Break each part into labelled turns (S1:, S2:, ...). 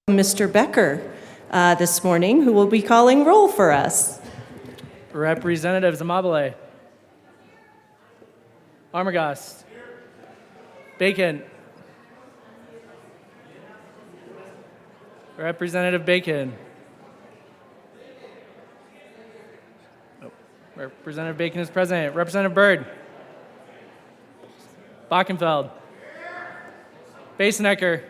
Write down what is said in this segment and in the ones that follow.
S1: Mr. Becker this morning, who will be calling roll for us.
S2: Representative Zamabile. Armagast. Bacon. Representative Bacon. Oh, Representative Bacon is present. Representative Byrd. Bockenfeld. Basenecker.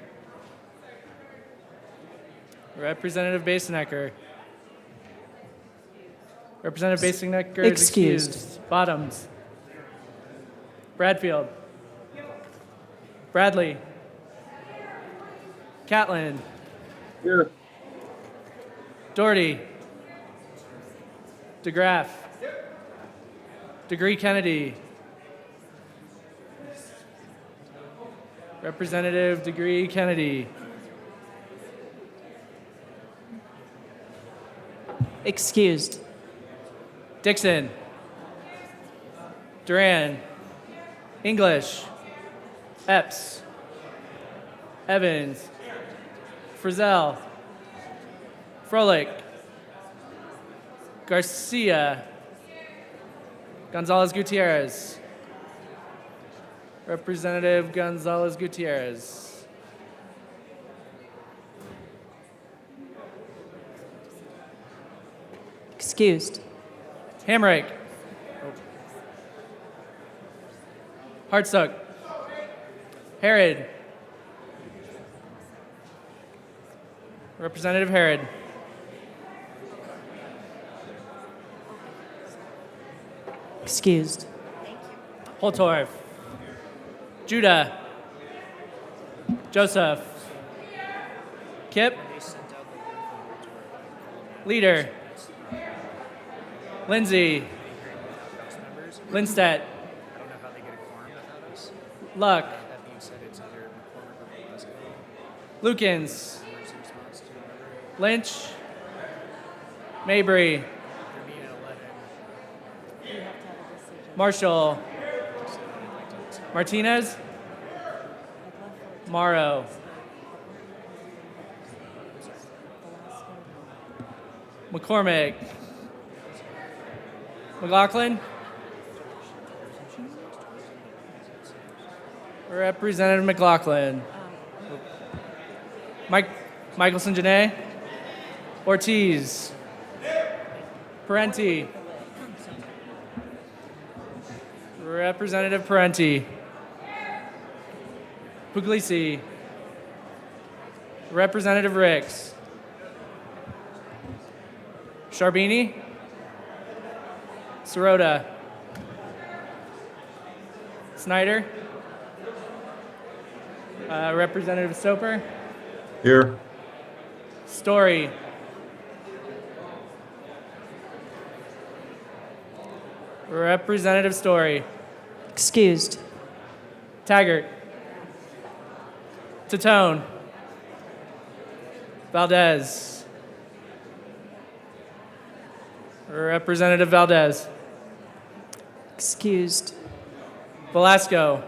S2: Representative Basenecker. Representative Basenecker is excused. Bottoms. Bradfield. Bradley. Catlin.
S3: Here.
S2: Doherty. DeGraff. Degree Kennedy. Representative Degree Kennedy.
S1: Excused.
S2: Dixon. Duran. English. Epps. Evans. Frizzell. Froelich. Garcia. Gonzalez Gutierrez. Representative Gonzalez Gutierrez.
S1: Excused.
S2: Hamrick. Hartsook. Herod. Representative Herod.
S1: Excused.
S2: Holtorf. Judah. Joseph. Kip. Leader. Lindsay. Lindstedt. Luck. Lukens. Lynch. Mabry. Marshall. Martinez. Morrow. McCormick. McLaughlin. Representative McLaughlin. Michelson Janae. Ortiz. Parenti. Representative Parenti. Puglisi. Representative Ricks. Sharbini. Sirota. Snyder. Representative Soper.
S3: Here.
S2: Story. Representative Story.
S1: Excused.
S2: Taggart. Tatone. Valdez. Representative Valdez.
S1: Excused.
S2: Velasco.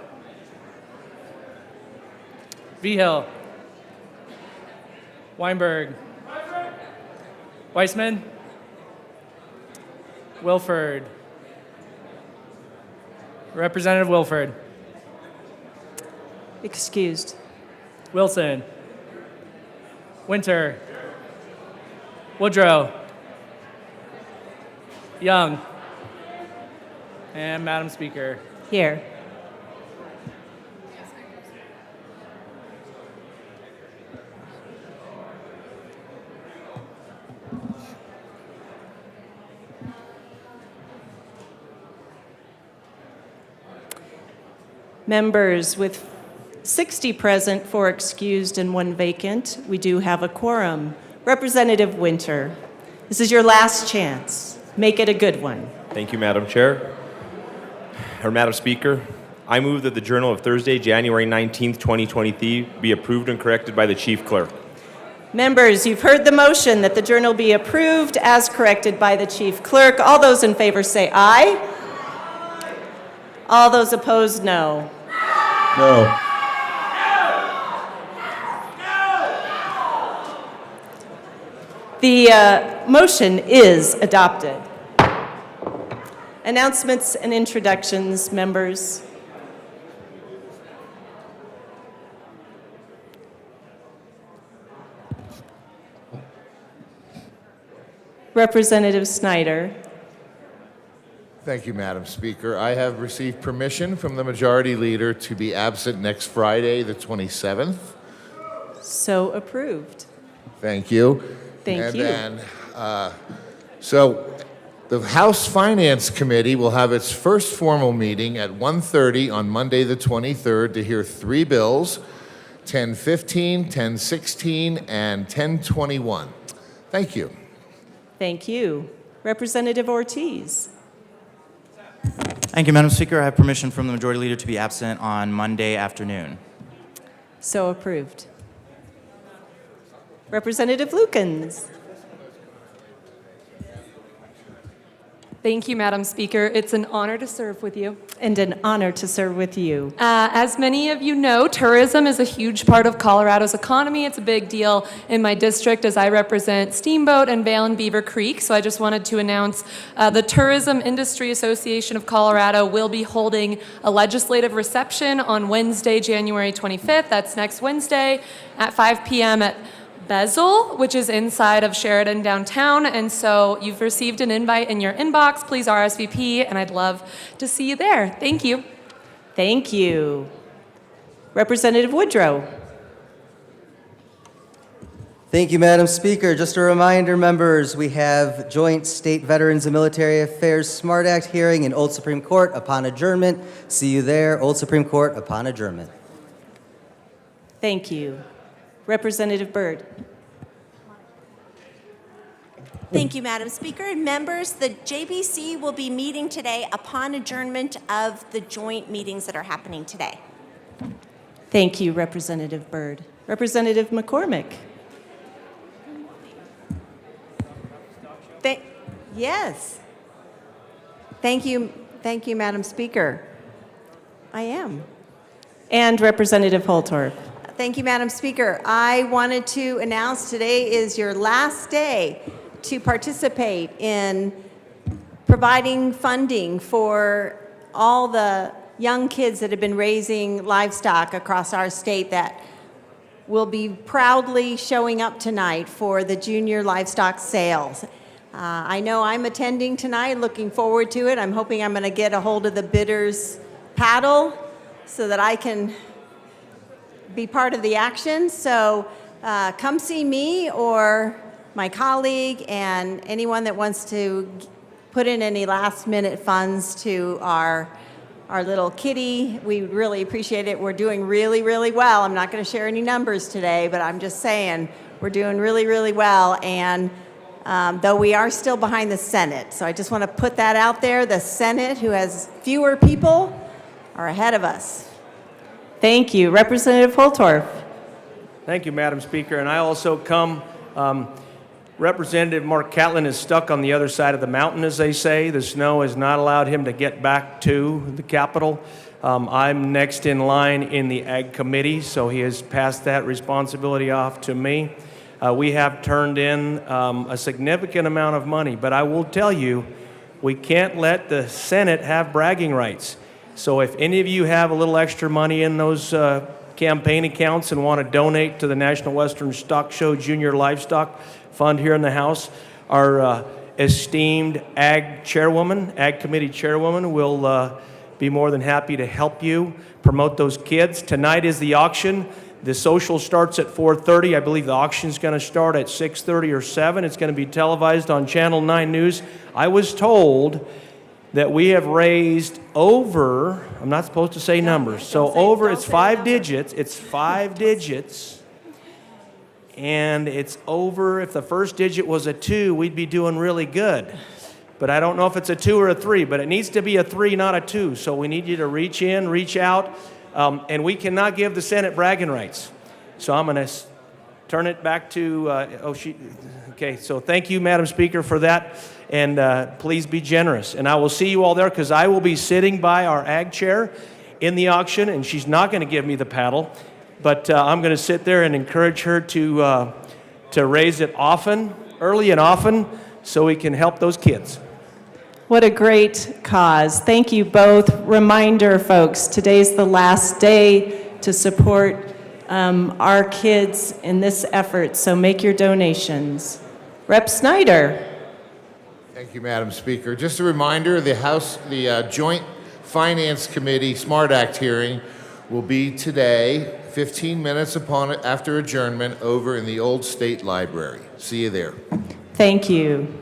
S2: Vigil. Weinberg. Weissman. Wilford. Representative Wilford.
S1: Excused.
S2: Wilson. Winter. Woodrow. Young. And Madam Speaker.
S1: Here. Members, with 60 present, 4 excused, and 1 vacant, we do have a quorum. Representative Winter, this is your last chance. Make it a good one.
S4: Thank you, Madam Chair. Madam Speaker, I move that the Journal of Thursday, January 19th, 2023 be approved and corrected by the Chief Clerk.
S1: Members, you've heard the motion that the journal be approved as corrected by the Chief Clerk. All those in favor say aye. All those opposed, no.
S3: No.
S1: The motion is adopted. Announcements and introductions, members. Representative Snyder.
S5: Thank you, Madam Speaker. I have received permission from the Majority Leader to be absent next Friday, the 27th.
S1: So approved.
S5: Thank you.
S1: Thank you.
S5: And then, so the House Finance Committee will have its first formal meeting at 1:30 on Monday, the 23rd, to hear three bills, 1015, 1016, and 1021. Thank you.
S1: Thank you. Representative Ortiz.
S6: Thank you, Madam Speaker. I have permission from the Majority Leader to be absent on Monday afternoon.
S1: So approved. Representative Lukens.
S7: Thank you, Madam Speaker. It's an honor to serve with you.
S1: And an honor to serve with you.
S7: As many of you know, tourism is a huge part of Colorado's economy. It's a big deal in my district as I represent Steamboat and Vail and Beaver Creek. So I just wanted to announce the Tourism Industry Association of Colorado will be holding a legislative reception on Wednesday, January 25th. That's next Wednesday at 5 p.m. at Bezel, which is inside of Sheridan downtown. And so you've received an invite in your inbox. Please RSVP, and I'd love to see you there. Thank you.
S1: Thank you. Representative Woodrow.
S8: Thank you, Madam Speaker. Just a reminder, members, we have joint State Veterans and Military Affairs SMART Act hearing in Old Supreme Court upon adjournment. See you there, Old Supreme Court upon adjournment.
S1: Thank you. Representative Byrd.
S9: Thank you, Madam Speaker. And members, the JBC will be meeting today upon adjournment of the joint meetings that are happening today.
S1: Thank you, Representative Byrd. Representative McCormick.
S10: Yes. Thank you, Madam Speaker. I am.
S1: And Representative Holtorf.
S10: Thank you, Madam Speaker. I wanted to announce today is your last day to participate in providing funding for all the young kids that have been raising livestock across our state that will be proudly showing up tonight for the junior livestock sales. I know I'm attending tonight, looking forward to it. I'm hoping I'm going to get a hold of the bidders paddle so that I can be part of the action. So come see me or my colleague and anyone that wants to put in any last minute funds to our little kitty. We really appreciate it. We're doing really, really well. I'm not going to share any numbers today, but I'm just saying we're doing really, really well. And though we are still behind the Senate. So I just want to put that out there. The Senate, who has fewer people, are ahead of us.
S1: Thank you. Representative Holtorf.
S2: Thank you, Madam Speaker. And I also come, Representative Mark Catlin is stuck on the other side of the mountain, as they say. The snow has not allowed him to get back to the Capitol. I'm next in line in the Ag Committee, so he has passed that responsibility off to me. We have turned in a significant amount of money, but I will tell you, we can't let the Senate have bragging rights. So if any of you have a little extra money in those campaign accounts and want to donate to the National Western Stock Show Junior Livestock Fund here in the House, our esteemed Ag Committee Chairwoman will be more than happy to help you promote those kids. Tonight is the auction. The social starts at 4:30. I believe the auction's going to start at 6:30 or 7. It's going to be televised on Channel 9 News. I was told that we have raised over, I'm not supposed to say numbers, so over, it's 5 digits, it's 5 digits, and it's over, if the first digit was a 2, we'd be doing really good. But I don't know if it's a 2 or a 3, but it needs to be a 3, not a 2, so we need you to reach in, reach out, and we cannot give the Senate bragging rights. So I'm going to turn it back to, okay, so thank you, Madam Speaker, for that. And please be generous. And I will see you all there because I will be sitting by our ag chair in the auction, and she's not going to give me the paddle, but I'm going to sit there and encourage her to raise it often early and often so we can help those kids.
S1: What a great cause. Thank you both. Reminder, folks, today's the last day to support our kids in this effort, so make your donations. Rep. Snyder.
S5: Thank you, Madam Speaker. Just a reminder, the Joint Finance Committee SMART Act hearing will be today, 15 minutes after adjournment, over in the old State Library. See you there.
S1: Thank you.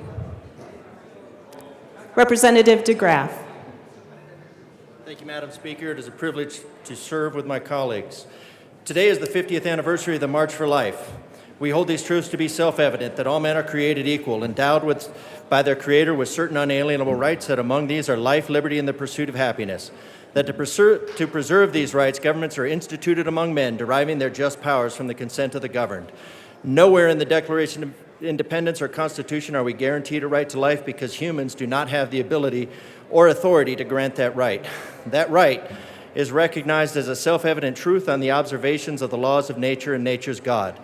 S1: Representative DeGraff.
S11: Thank you, Madam Speaker. It is a privilege to serve with my colleagues. Today is the 50th anniversary of the March for Life. We hold these truths to be self-evident, that all men are created equal, endowed by their Creator with certain unalienable rights, that among these are life, liberty, and the pursuit of happiness. That to preserve these rights, governments are instituted among men, deriving their just powers from the consent of the governed. Nowhere in the Declaration of Independence or Constitution are we guaranteed a right to life, because humans do not have the ability or authority to grant that right. That right is recognized as a self-evident truth on the observations of the laws of nature and nature's God.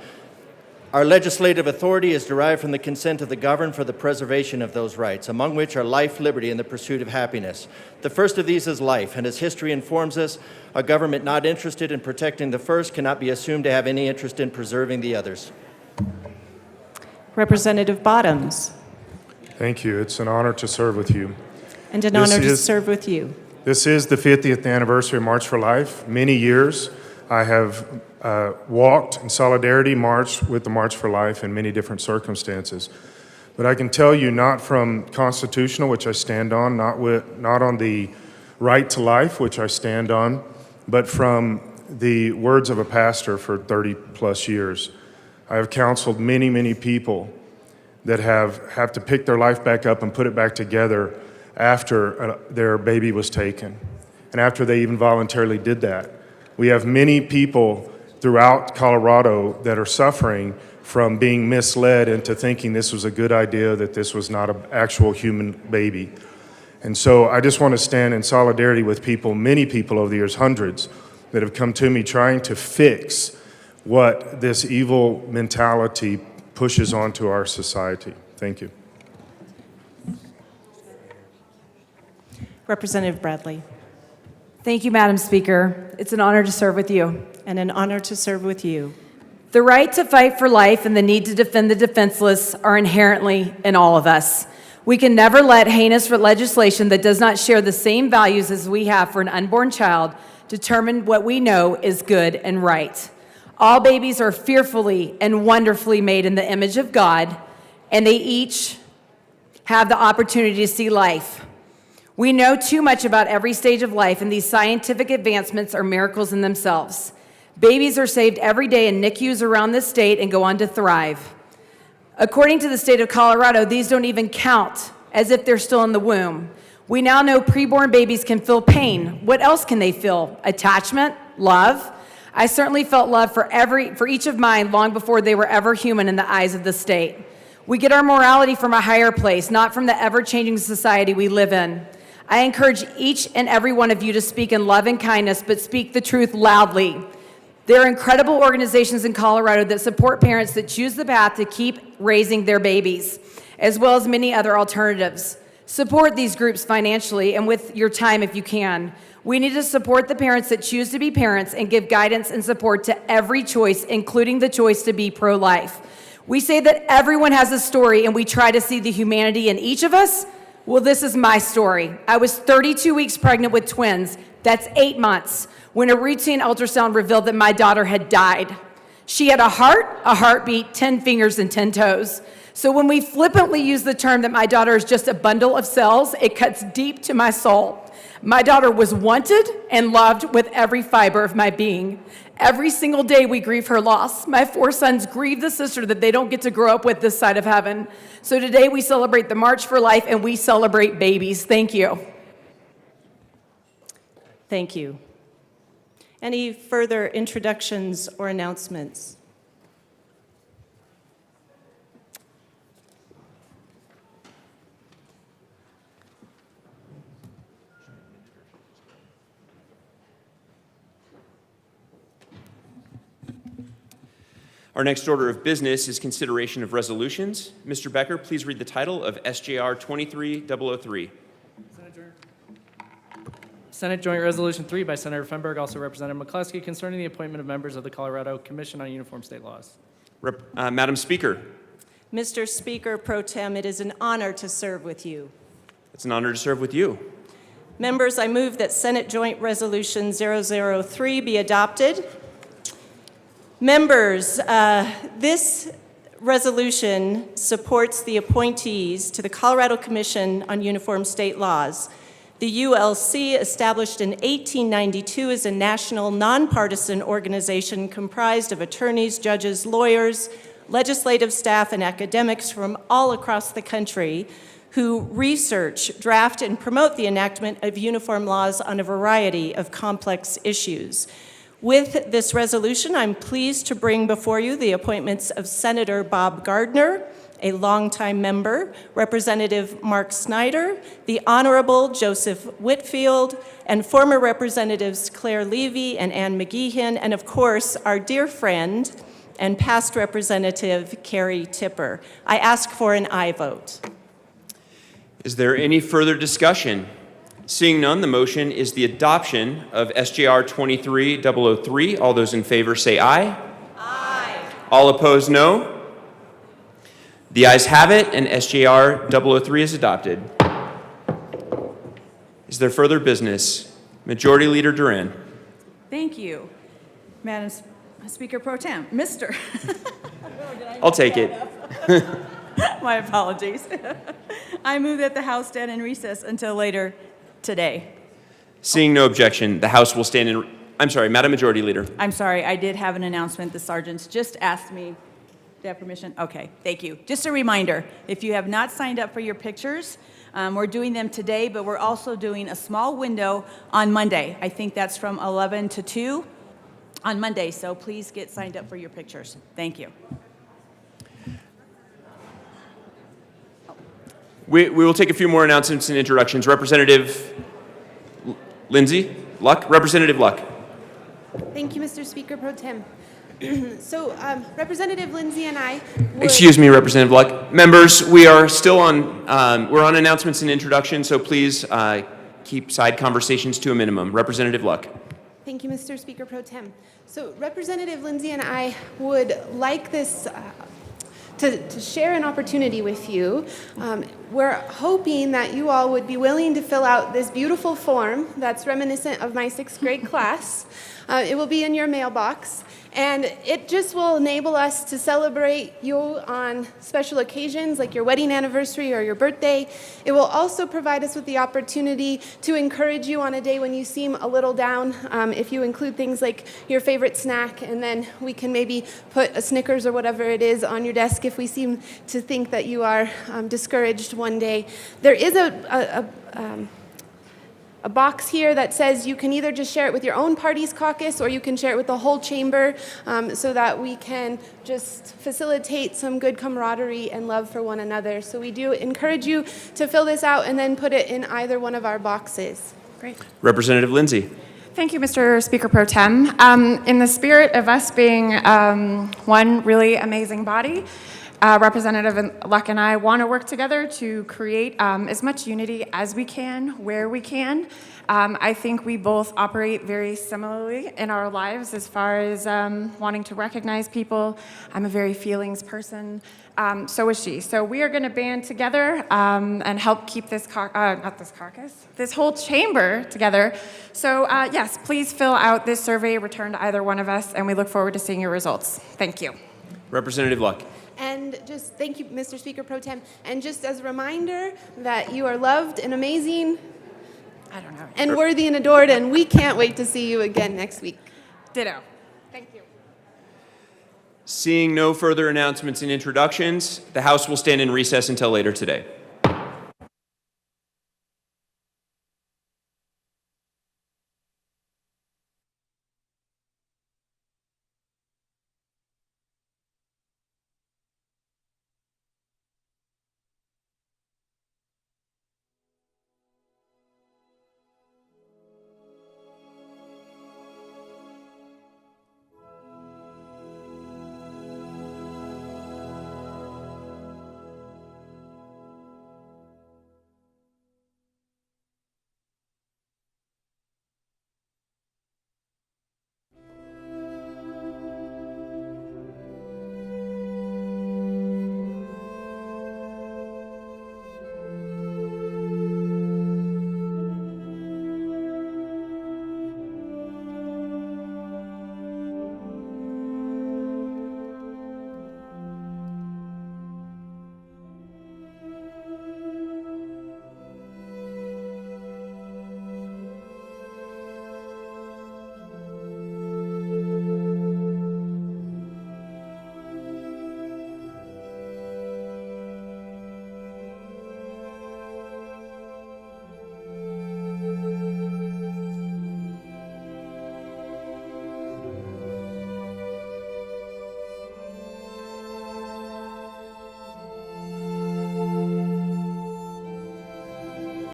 S11: Our legislative authority is derived from the consent of the governed for the preservation of those rights, among which are life, liberty, and the pursuit of happiness. The first of these is life, and as history informs us, a government not interested in protecting the first cannot be assumed to have any interest in preserving the others.
S1: Representative Bottoms.
S3: Thank you. It's an honor to serve with you.
S1: And an honor to serve with you.
S3: This is the 50th anniversary of March for Life. Many years I have walked in solidarity, marched with the March for Life in many different circumstances. But I can tell you, not from constitutional, which I stand on, not on the right to life, which I stand on, but from the words of a pastor for 30 plus years. I have counseled many, many people that have to pick their life back up and put it back together after their baby was taken, and after they even voluntarily did that. We have many people throughout Colorado that are suffering from being misled into thinking this was a good idea, that this was not an actual human baby. And so I just want to stand in solidarity with people, many people over the years, hundreds, that have come to me trying to fix what this evil mentality pushes onto our society. Thank you.
S1: Representative Bradley.
S12: Thank you, Madam Speaker. It's an honor to serve with you.
S1: And an honor to serve with you.
S12: The right to fight for life and the need to defend the defenseless are inherently in all of us. We can never let heinous legislation that does not share the same values as we have for an unborn child determine what we know is good and right. All babies are fearfully and wonderfully made in the image of God, and they each have the opportunity to see life. We know too much about every stage of life, and these scientific advancements are miracles in themselves. Babies are saved every day in NICUs around this state and go on to thrive. According to the state of Colorado, these don't even count as if they're still in the womb. We now know preborn babies can feel pain. What else can they feel? Attachment? Love? I certainly felt love for each of mine long before they were ever human in the eyes of the state. We get our morality from a higher place, not from the ever-changing society we live in. I encourage each and every one of you to speak in love and kindness, but speak the truth loudly. There are incredible organizations in Colorado that support parents that choose the path to keep raising their babies, as well as many other alternatives. Support these groups financially and with your time if you can. We need to support the parents that choose to be parents and give guidance and support to every choice, including the choice to be pro-life. We say that everyone has a story and we try to see the humanity in each of us. Well, this is my story. I was 32 weeks pregnant with twins. That's 8 months, when a routine ultrasound revealed that my daughter had died. She had a heart, a heartbeat, 10 fingers, and 10 toes. So when we flippantly use the term that my daughter is just a bundle of cells, it cuts deep to my soul. My daughter was wanted and loved with every fiber of my being. Every single day we grieve her loss. My 4 sons grieve the sister that they don't get to grow up with this side of heaven. So today we celebrate the March for Life and we celebrate babies. Thank you.
S1: Thank you. Any further introductions or announcements?
S13: Our next order of business is consideration of resolutions. Mr. Becker, please read the title of SJR 23003.
S14: Senate Joint Resolution 3 by Senator Fenberg, also Representative McCluskey, concerning the appointment of members of the Colorado Commission on Uniform State Laws.
S13: Madam Speaker.
S1: Mr. Speaker Pro Tem, it is an honor to serve with you.
S13: It's an honor to serve with you.
S1: Members, I move that Senate Joint Resolution 003 be adopted. Members, this resolution supports the appointees to the Colorado Commission on Uniform State Laws. The ULC, established in 1892, is a national nonpartisan organization comprised of attorneys, judges, lawyers, legislative staff, and academics from all across the country who research, draft, and promote the enactment of uniform laws on a variety of complex issues. With this resolution, I'm pleased to bring before you the appointments of Senator Bob Gardner, a longtime member, Representative Mark Snyder, the Honorable Joseph Whitfield, and former Representatives Claire Levy and Ann McGeehan, and of course, our dear friend and past Representative Carrie Tipper. I ask for an aye vote.
S13: Is there any further discussion? Seeing none, the motion is the adoption of SJR 23003. All those in favor say aye.
S1: Aye.
S13: All opposed, no. The ayes have it, and SJR 003 is adopted. Is there further business? Majority Leader Duran.
S15: Thank you, Madam Speaker Pro Tem. Mr.
S13: I'll take it.
S15: My apologies. I move that the House stand in recess until later today.
S13: Seeing no objection, the House will stand in... I'm sorry, Madam Majority Leader.
S15: I'm sorry, I did have an announcement. The sergeants just asked me. Do I have permission? Okay, thank you. Just a reminder, if you have not signed up for your pictures, we're doing them today, but we're also doing a small window on Monday. I think that's from 11 to 2 on Monday, so please get signed up for your pictures. Thank you.
S13: We will take a few more announcements and introductions. Representative Lindsay Luck. Representative Luck.
S16: Thank you, Mr. Speaker Pro Tem. So, Representative Lindsay and I would...
S13: Excuse me, Representative Luck. Members, we are still on, we're on announcements and introductions, so please keep side conversations to a minimum. Representative Luck.
S16: Thank you, Mr. Speaker Pro Tem. So, Representative Lindsay and I would like this to share an opportunity with you. We're hoping that you all would be willing to fill out this beautiful form that's reminiscent of my 6th grade class. It will be in your mailbox, and it just will enable us to celebrate you on special occasions like your wedding anniversary or your birthday. It will also provide us with the opportunity to encourage you on a day when you seem a little down, if you include things like your favorite snack, and then we can maybe put a Snickers or whatever it is on your desk if we seem to think that you are discouraged one day. There is a box here that says you can either just share it with your own party's caucus or you can share it with the whole chamber, so that we can just facilitate some good camaraderie and love for one another. So we do encourage you to fill this out and then put it in either one of our boxes. Great.
S13: Representative Lindsay.
S17: Thank you, Mr. Speaker Pro Tem. In the spirit of us being one really amazing body, Representative Luck and I want to work together to create as much unity as we can, where we can. I think we both operate very similarly in our lives as far as wanting to recognize people. I'm a very feelings person. So is she. So we are going to band together and help keep this this whole chamber together. So yes, please fill out this survey, return to either one of us, and we look forward to seeing your results. Thank you.
S13: Representative Luck.
S16: And just thank you, Mr. Speaker Pro Tem. And just as a reminder that you are loved and amazing, and worthy and adored, and we can't wait to see you again next week.
S17: Ditto. Thank you.
S13: Seeing no further announcements and introductions, the House will stand in recess until later today.